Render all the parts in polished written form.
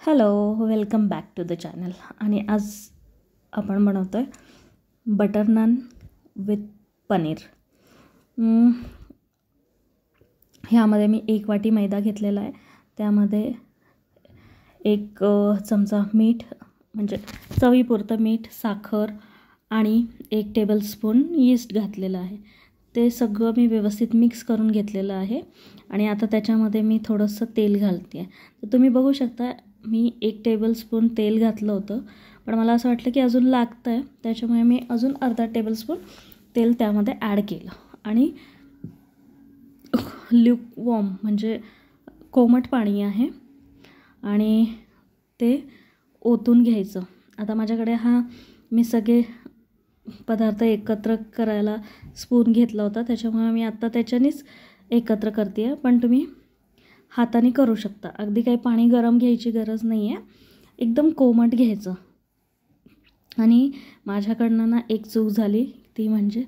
Hello, welcome back to the channel. आणि आज आपण बनवतो आहे बटर नान विथ पनीर. ह्यामध्ये मी 1 वाटी मैदा घेतलेला आहे. त्यामध्ये 1 चमचा मीठ, म्हणजे चवीपुरतं मीठ, साखर आणि 1 टेबलस्पून यीस्ट घातलेलं आहे. ते सगळं मी व्यवस्थित मिक्स करून घेतलेलं आहे. आणि आता त्याच्यामध्ये मी थोडंसं तेल घालते आहे. तर तुम्ही बघू शकता, मी 1 टेबलस्पून तेल घातलं होतं, पण मला असं वाटलं की अजून लागतं आहे, त्याच्यामुळे मी अजून अर्धा टेबलस्पून तेल त्यामध्ये ॲड केलं. आणि ल्यूकवॉर्म म्हणजे कोमट पाणी आहे आणि ते ओतून घ्यायचं. आता माझ्याकडे मी सगळे पदार्थ एकत्र करायला स्पून घेतला होता, त्याच्यामुळे मी आत्ता त्याच्यानेच एकत्र करते आहे. पण तुम्ही हाताने करू शकता. अगदी काही पाणी गरम घ्यायची गरज नाही आहे, एकदम कोमट घ्यायचं. आणि माझ्याकडनं एक चूक झाली, ती म्हणजे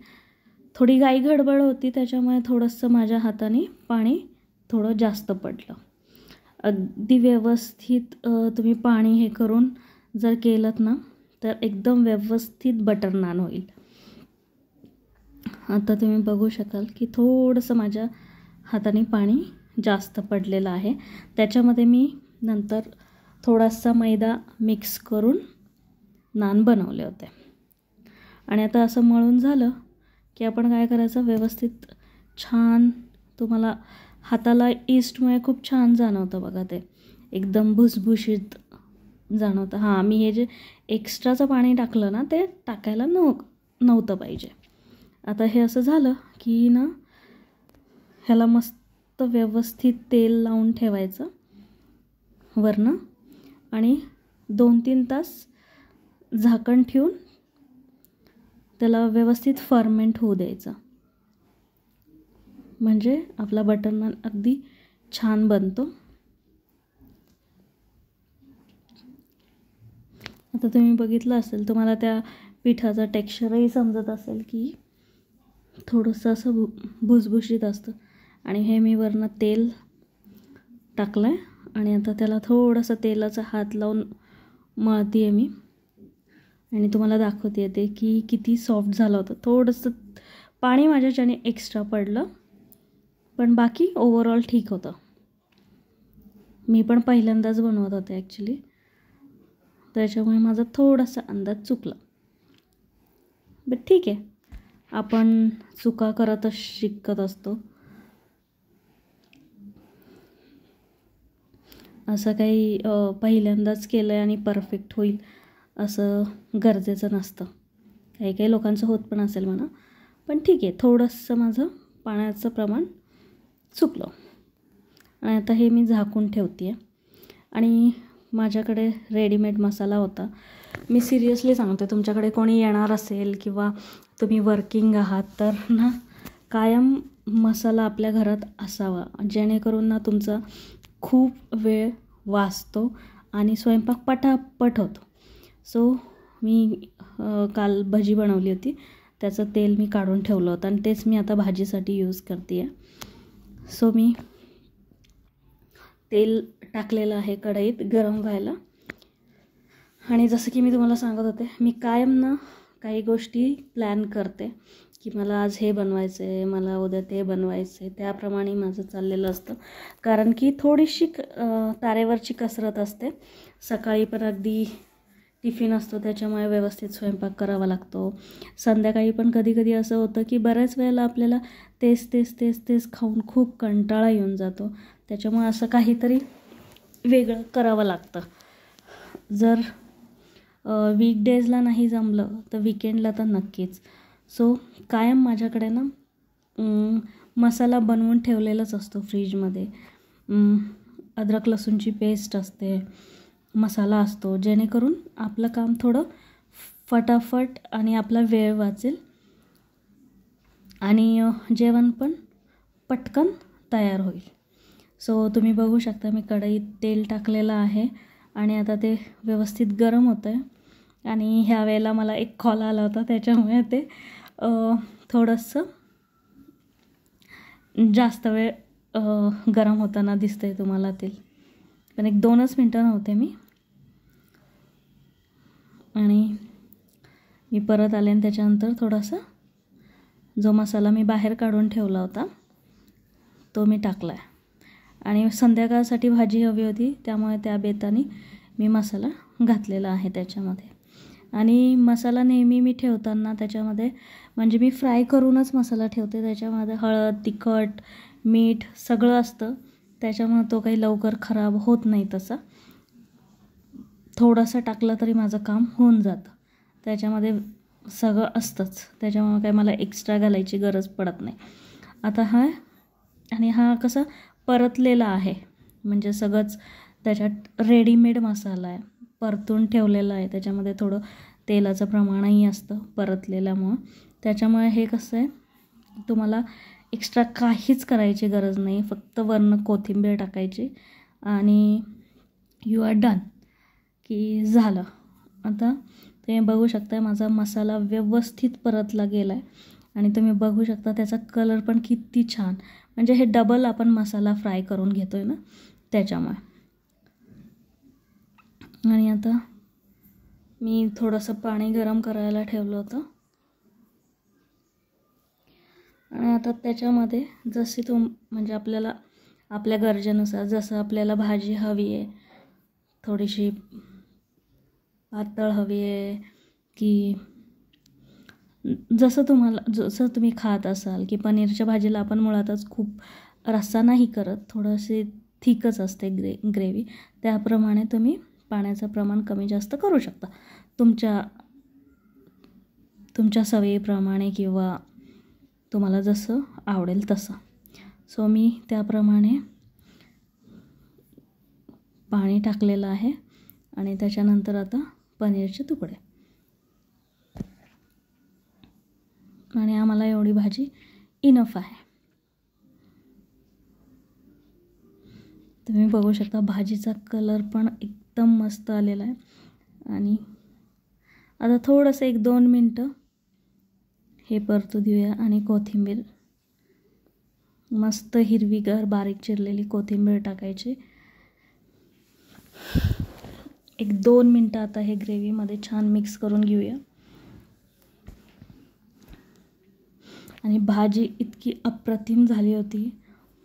थोडी घाई गडबड होती, त्याच्यामुळे थोडंसं माझ्या हाताने पाणी थोडं जास्त पडलं. अगदी व्यवस्थित तुम्ही पाणी हे करून जर केलं ना, तर एकदम व्यवस्थित बटर नान होईल. आता तुम्ही बघू शकाल की थोडंसं माझ्या हाताने पाणी जास्त पडलेलं आहे. त्याच्यामध्ये मी नंतर थोडासा मैदा मिक्स करून नान बनवले होते. आणि आता असं मळून झालं की आपण काय करायचं, व्यवस्थित छान, तुम्हाला हाताला ईस्टमुळे खूप छान जाणवतं बघा, ते एकदम भुसभुशीत जाणवतं. मी हे जे एक्स्ट्राचं पाणी टाकलं ना, ते टाकायला नव्हतं पाहिजे. आता हे असं झालं की ना, ह्याला मस्त व्यवस्थित तेल लावून ठेवायचं वरनं आणि 2-3 तास झाकण ठेवून त्याला व्यवस्थित फर्मेंट होऊ द्यायचं, म्हणजे आपला बटर नान अगदी छान बनतो. आता तुम्ही बघितलं असेल, तुम्हाला त्या पिठाचं टेक्स्चरही समजत असेल की थोडंसं असं भुसभुशीत असतं. आणि हे मी वरनं तेल टाकलं आहे आणि आता त्याला थोडंसं तेलाचा हात लावून मळते आहे मी. आणि तुम्हाला दाखवते ते की किती सॉफ्ट झालं होतं. थोडंसं पाणी माझ्याच्याने एक्स्ट्रा पडलं, पण बाकी ओव्हरऑल ठीक होतं. मी पण पहिल्यांदाच बनवत होते ॲक्च्युली, त्याच्यामुळे माझा थोडासा अंदाज चुकला. बट ठीक आहे, आपण चुका करतच शिकत असतो. असं काही पहिल्यांदाच केलं आहे आणि परफेक्ट होईल असं गरजेचं नसतं. काही लोकांचं होत पण असेल म्हणा, पण ठीक आहे, थोडंसं माझं पाण्याचं प्रमाण चुकलं. आणि आता हे मी झाकून ठेवते आहे. आणि माझ्याकडे रेडीमेड मसाला होता. मी सिरियसली सांगते, तुमच्याकडे कोणी येणार असेल किंवा तुम्ही वर्किंग आहात तर ना, कायम मसाला आपल्या घरात असावा, जेणेकरून ना तुमचा खूप वेळ वाचतो आणि स्वयंपाक पटापट होतो. सो मी काल भजी बनवली होती, त्याचं तेल मी काढून ठेवलं होतं आणि तेच मी आता भाजीसाठी यूज करते आहे. सो मी तेल टाकलेलं आहे कढईत गरम व्हायला. आणि जसं की मी तुम्हाला सांगत होते, मी कायम ना काही गोष्टी प्लॅन करते की मला आज हे बनवायचं आहे, मला उद्या ते बनवायचं आहे. त्याप्रमाणे माझं चाललेलं असतं, कारण की थोडीशी तारेवरची कसरत असते. सकाळी पण अगदी टिफिन असतो, त्याच्यामुळे व्यवस्थित स्वयंपाक करावा लागतो. संध्याकाळी पण कधी कधी असं होतं की बऱ्याच वेळेला आपल्याला तेच खाऊन खूप कंटाळा येऊन जातो. त्याच्यामुळे असं काहीतरी वेगळं करावं लागतं. जर वीकडेजला नाही जमलं तर विकेंडला तर नक्कीच. सो कायम माझ्याकडे ना मसाला बनवून ठेवलेलाच असतो फ्रीजमध्ये. अद्रक लसूणची पेस्ट असते, मसाला असतो, जेणेकरून आपलं काम थोडं फटाफट आणि आपला वेळ वाचेल आणि जेवण पण पटकन तयार होईल. सो तुम्ही बघू शकता, मी कढईत तेल टाकलेलं आहे आणि आता ते व्यवस्थित गरम होतं आहे. आणि ह्या वेळेला मला एक कॉल आला होता, त्याच्यामुळे ते थोडंसं जास्त वेळ गरम होताना दिसतं आहे तुम्हाला तेल. पण पण 1-2च मिनटं नव्हते मी. आणि मी परत आले आणि त्याच्यानंतर थोडासा जो मसाला मी बाहेर काढून ठेवला होता तो मी टाकला आहे. आणि संध्याकाळसाठी भाजी हवी होती त्यामुळे त्या बेताने मी मसाला घातलेला आहे त्याच्यामध्ये. आणि मसाला नेहमी मी ठेवताना त्याच्यामध्ये म्हणजे मी फ्राय करूनच मसाला ठेवते. त्याच्यामध्ये हळद, तिखट, मीठ सगळं असतं, त्याच्यामुळे तो काही लवकर खराब होत नाही. तसा थोडासा टाकला तरी माझं काम होऊन जातं. त्याच्यामध्ये सगळं असतंच, त्याच्यामुळे काही मला एक्स्ट्रा घालायची गरज पडत नाही. आता हा कसा परतलेला आहे, म्हणजे सगळंच त्याच्यात रेडीमेड मसाला आहे, परतून ठेवलेला आहे. त्याच्यामध्ये थोडं तेलाचं प्रमाणही असतं परतलेल्यामुळं. त्याच्यामुळे हे कसं आहे, तुम्हाला एक्स्ट्रा काहीच करायची गरज नाही. फक्त वरनं कोथिंबीर टाकायची आणि यू आर डन की झालं. आता तुम्ही बघू शकता माझा मसाला व्यवस्थित परतला गेला आहे. आणि तुम्ही बघू शकता त्याचा कलर पण किती छान, म्हणजे हे डबल आपण मसाला फ्राय करून घेतो आहे ना त्याच्यामुळे. आणि आता मी थोडंसं पाणी गरम करायला ठेवलं होतं. आणि आता त्याच्यामध्ये जशी म्हणजे आपल्याला आपल्या गरजेनुसार जसं आपल्याला भाजी हवी आहे, थोडीशी पातळ हवी आहे की जसं तुम्ही खात असाल, की पनीरच्या भाजीला आपण मुळातच खूप रस्सा नाही करत, थोडंसे थिकच असते ग्रेव्ही. त्याप्रमाणे तुम्ही पाण्याचं प्रमाण कमी जास्त करू शकता तुमच्या सवयीप्रमाणे किंवा तुम्हाला जसं आवडेल तसं. सो मी त्याप्रमाणे पाणी टाकलेलं आहे. आणि त्याच्यानंतर आता पनीरचे तुकडे. आणि आम्हाला एवढी भाजी इनफ आहे. तुम्ही बघू शकता भाजीचा कलर पण एकदम मस्त आलेला आहे. आणि आता थोडंसं 1-2 मिनटं हे परतू देऊया. आणि कोथिंबीर मस्त हिरवीगार बारीक चिरलेली कोथिंबीर टाकायची. 1-2 मिनटं आता हे ग्रेव्हीमध्ये छान मिक्स करून घेऊया. आणि भाजी इतकी अप्रतिम झाली होती,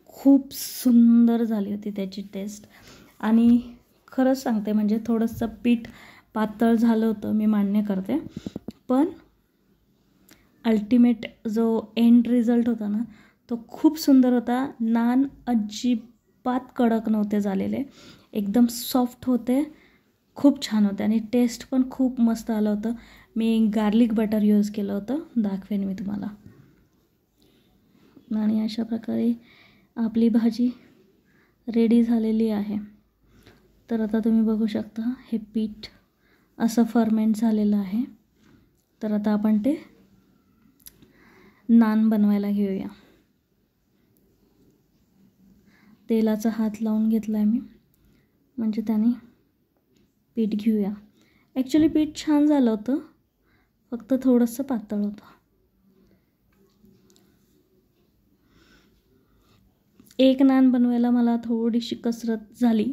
खूप सुंदर झाली होती त्याची टेस्ट. आणि खरंच सांगते म्हणजे थोडंसं पीठ पातळ झालं होतं, मी मान्य करते, पण अल्टिमेट जो एंड रिझल्ट होता ना तो खूप सुंदर होता. नान अजिबात कडक नव्हते झालेले, एकदम सॉफ्ट होते, खूप छान होते. आणि टेस्ट पण खूप मस्त आलं होतं. मी गार्लिक बटर यूज केलं होतं, दाखवेन मी तुम्हाला. आणि अशा प्रकारे आपली भाजी रेडी झालेली आहे. तर आता तुम्ही बघू शकता हे पीठ असं फर्मेंट झालेलं आहे. तर आता आपण ते नान बनवायला घेऊया. तेलाचा हात लावून घेतला आहे मी, म्हणजे त्याने पीठ घेऊया. ॲक्च्युली पीठ छान झालं होतं, फक्त थोडंसं पातळ होतं. एक नान बनवायला मला थोडीशी कसरत झाली.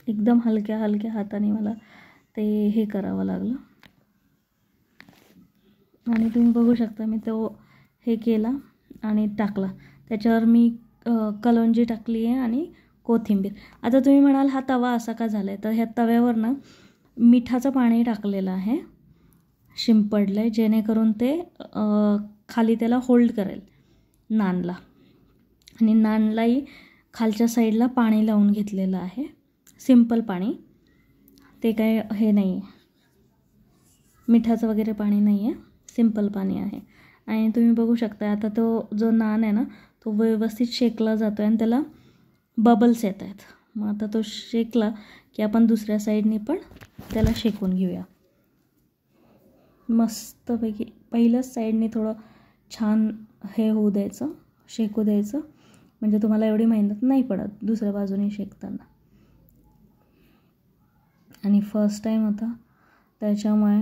एकदम हलक्या हलक्या हाताने मला ते हे करावं लागलं. आणि तुम्ही बघू शकता मी तो हे केला आणि टाकला. त्याच्यावर मी कलोंजी टाकली आहे आणि कोथिंबीर. आता तुम्ही म्हणाल हा तवा असा का झाला आहे, तर ह्या तव्यावर ना मिठाचं पाणी टाकलेलं आहे, शिंपडलं आहे, जेणेकरून ते खाली त्याला होल्ड करेल नानला. आणि नानलाही खालच्या साईडला पाणी लावून घेतलेलं आहे, सिंपल पाणी, ते काय हे नाही आहे, मिठाचं वगैरे पाणी नाही आहे, सिंपल पाणी आहे. आणि तुम्ही बघू शकता आता तो जो नान आहे ना तो व्यवस्थित शेकला जातो आहे आणि त्याला बबल्स येत आहेत. मग आता तो शेकला की आपण दुसऱ्या साईडने पण त्याला शेकून घेऊया मस्तपैकी. पहिल्याच साईडने थोडं छान हे होऊ द्यायचं, शेकू द्यायचं, म्हणजे तुम्हाला एवढी मेहनत नाही पडत दुसऱ्या बाजूने शेकताना. आणि फर्स्ट टाईम होता त्याच्यामुळे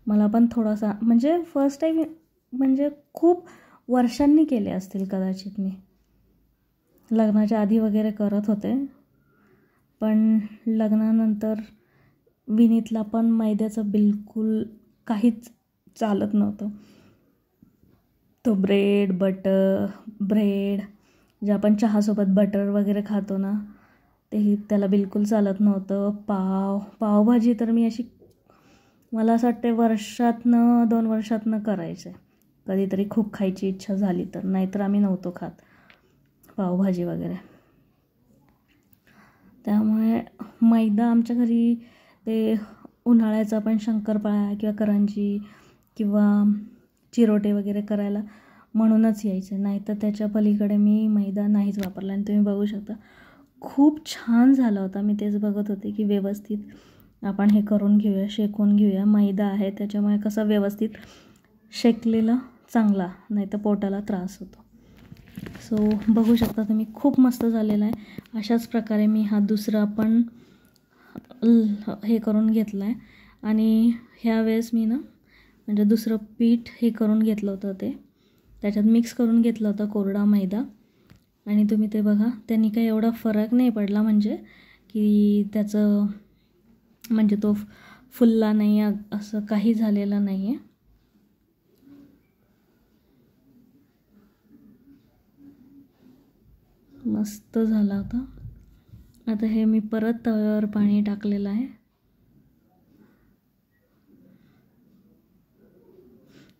मला पण थोडासा म्हणजे फर्स्ट टाईम म्हणजे खूप वर्षांनी केले असतील कदाचित. मी लग्नाच्या आधी वगैरे करत होते, पण लग्नानंतर विनीतला पण मैद्याचं बिलकुल काहीच चालत नव्हतं. तो ब्रेड जे आपण चहासोबत बटर वगैरे खातो ना, तेही त्याला बिलकुल चालत नव्हतं. पावभाजी तर मी अशी मला असं वाटते वर्षातनं 2 वर्षातनं करायचं आहे. कधीतरी खूप खायची इच्छा झाली तर, नाहीतर आम्ही नव्हतो खात पावभाजी वगैरे. त्यामुळे मैदा आमच्या घरी ते उन्हाळ्याचा पण शंकरपाळ्या किंवा करंजी किंवा चिरोटे वगैरे करायला म्हणूनच यायचे, नाही तर त्याच्या पलीकडे मी मैदा नाहीच वापरला. आणि तुम्ही बघू शकता खूप छान झाला होता. मी तेच बघत होते की व्यवस्थित आपण हे करून घेऊया, शेकून घेऊया. मैदा आहे त्याच्यामुळे कसं व्यवस्थित शेकलेलं चांगला, नाही तर पोटाला त्रास होतो. सो बघू शकता तुम्ही खूप मस्त झालेला आहे. अशाच प्रकारे मी हा दुसरा पण हे करून घेतला आहे. आणि ह्यावेळेस मी ना म्हणजे दुसरं पीठ हे करून घेतलं होतं, ते त्याच्यात मिक्स करून घेतलं होतं कोरडा मैदा. आणि तुम्ही ते बघा, त्यांनी काही एवढा फरक नाही पडला, म्हणजे की त्याचं म्हणजे तो फुलला नाही असं काही झालेलं नाही आहे. मस्त झाला होता. आता हे मी परत तव्यावर पाणी टाकलेलं आहे.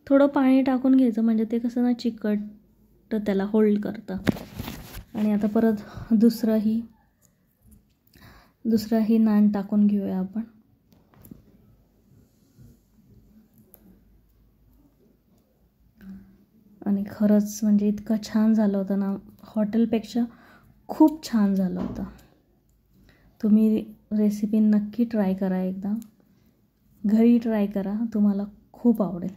थोडं पाणी टाकून घ्यायचं म्हणजे ते कसं ना चिकट त्याला होल्ड करतं. आणि आता परत दुसराही नान टाकून घेऊया आपण. आणि खरंच म्हणजे इतकं छान झालं होतं ना, हॉटेलपेक्षा खूप छान झालं होतं. तुम्ही रेसिपी नक्की ट्राय करा, एकदा घरी ट्राय करा, तुम्हाला खूप आवडेल.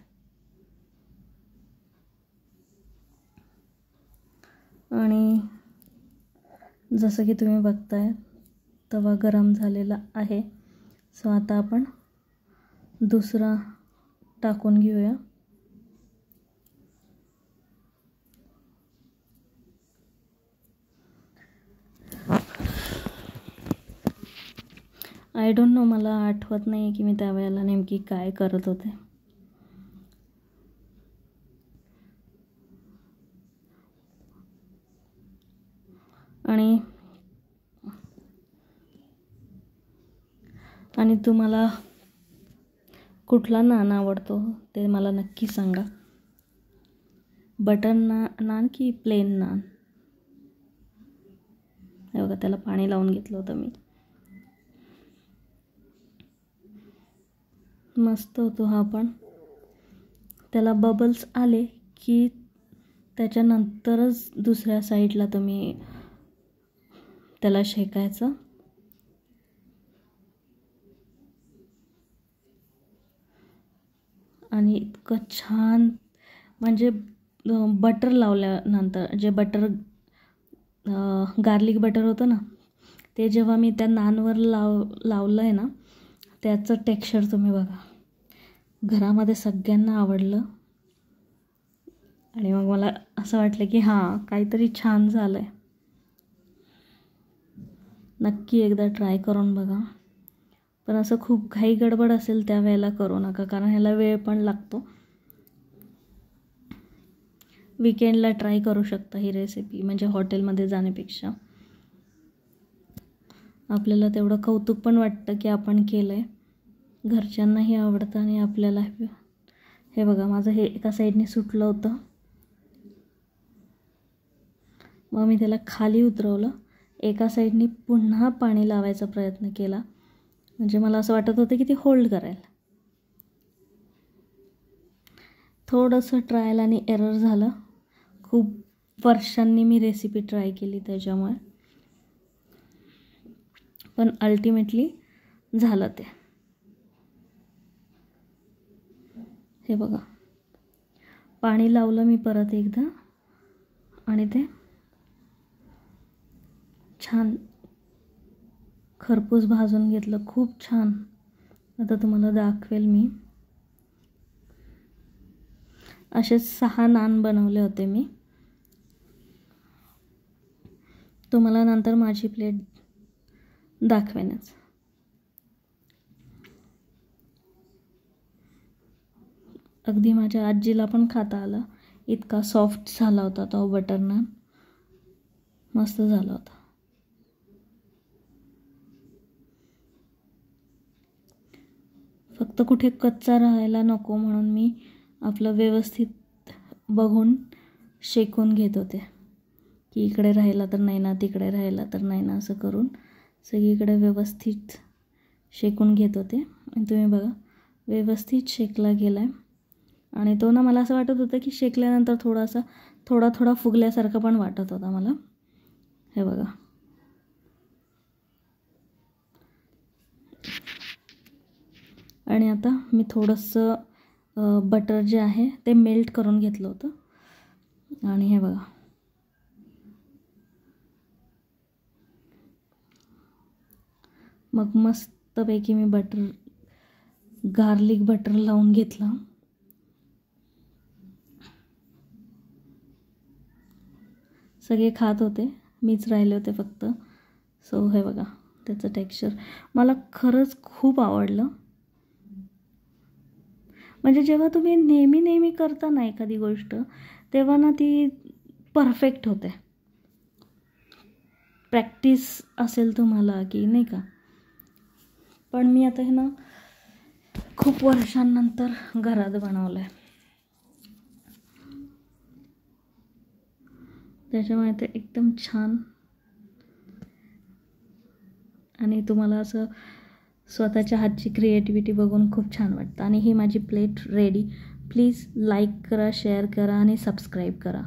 आणि जसं की तुम्ही बघताय तवा गरम झालेला आहे. सो आता आपण दुसरा टाकून घेऊया. आय डोंट नो, मला आठवत नाही की मी त्यावेळेला नेमकी काय करत होते. आणि तुम्हाला कुठला नान आवडतो ते मला नक्की सांगा. बटर नान की प्लेन नान. हे बघा, त्याला पाणी लावून घेतलं होतं मी. मस्त होतो हा पण. त्याला बबल्स आले की त्याच्यानंतरच दुसऱ्या साईडला तुम्ही त्याला शेकायचं. आणि इतकं छान म्हणजे बटर लावल्यानंतर जे गार्लिक बटर होतं ना, ते जेव्हा मी त्या नानवर लावलं आहे ना, त्याचं टेक्स्चर तुम्ही बघा. घरामध्ये सगळ्यांना आवडलं. आणि मग मला असं वाटलं की हां, काहीतरी छान झालं आहे. नक्की एकदा ट्राय करून बघा. पण असं खूप घाई गडबड असेल त्यावेळेला करू नका, कारण ह्याला वेळ पण लागतो. वीकेंडला ट्राय करू शकता ही रेसिपी, म्हणजे हॉटेलमध्ये जाण्यापेक्षा. आपल्याला तेवढं कौतुक पण वाटतं की आपण केलं आहे. घरच्यांनाही आवडतं आणि आपल्याला. हे बघा, माझं हे एका साईडने सुटलं होतं. मग मी त्याला खाली उतरवलं. एका साईडने पुन्हा पाणी लावायचा प्रयत्न केला, म्हणजे मला असं वाटत होतं की ते होल्ड करेल. थोडंसं ट्रायल आणि एरर झालं. खूप वर्षांनी मी रेसिपी ट्राय केली त्याच्यामुळे, पण अल्टिमेटली झालं ते. हे बघा, पाणी लावलं मी परत एकदा आणि ते छान खरपूस भाजून घेतलं. खूप छान आता तुम्हाला दाखवेल मी. असे 6 नान बनवले होते मी. तुम्हाला नंतर माझी प्लेट दाखवेनच. अगदी माझ्या आजीला पण खाता आला, इतका सॉफ्ट झाला होता तो बटर नान. मस्त झाला होता. फक्त कुठे कच्चा राहायला नको म्हणून मी आपलं व्यवस्थित बघून शेकून घेत होते, की इकडे राहिला तर नाही ना, तिकडे राहिला तर नाही ना, असं करून सगळीकडे व्यवस्थित शेकून घेत होते. आणि तुम्ही बघा व्यवस्थित शेकला गेला आहे. आणि तो ना मला असं वाटत होतं की शेकल्यानंतर थोडा फुगल्यासारखं पण वाटत होता मला. हे बघा. आणि आता मी थोडंसं बटर जे आहे ते मेल्ट करून घेतलं होतं. आणि हे बघा मग मस्तपैकी मी गार्लिक बटर लावून घेतलं. सगळे खात होते, मीच राहिले होते फक्त. सो हे बघा त्याचं टेक्स्चर मला खरंच खूप आवडलं. म्हणजे जेव्हा तुम्ही नेहमी करता ना एखादी गोष्ट, तेव्हा ना ती परफेक्ट होते. प्रॅक्टिस असेल तुम्हाला की नाही का. पण मी आता हे ना खूप वर्षांनंतर घरात बनवलं आहे, त्याच्यामुळे ते एकदम छान. आणि तुम्हाला असं स्वतःच्या हातची क्रिएटिव्हिटी बघून खूप छान वाटतं. आणि ही माझी प्लेट रेडी. प्लीज लाईक करा, शेअर करा आणि सबस्क्राईब करा.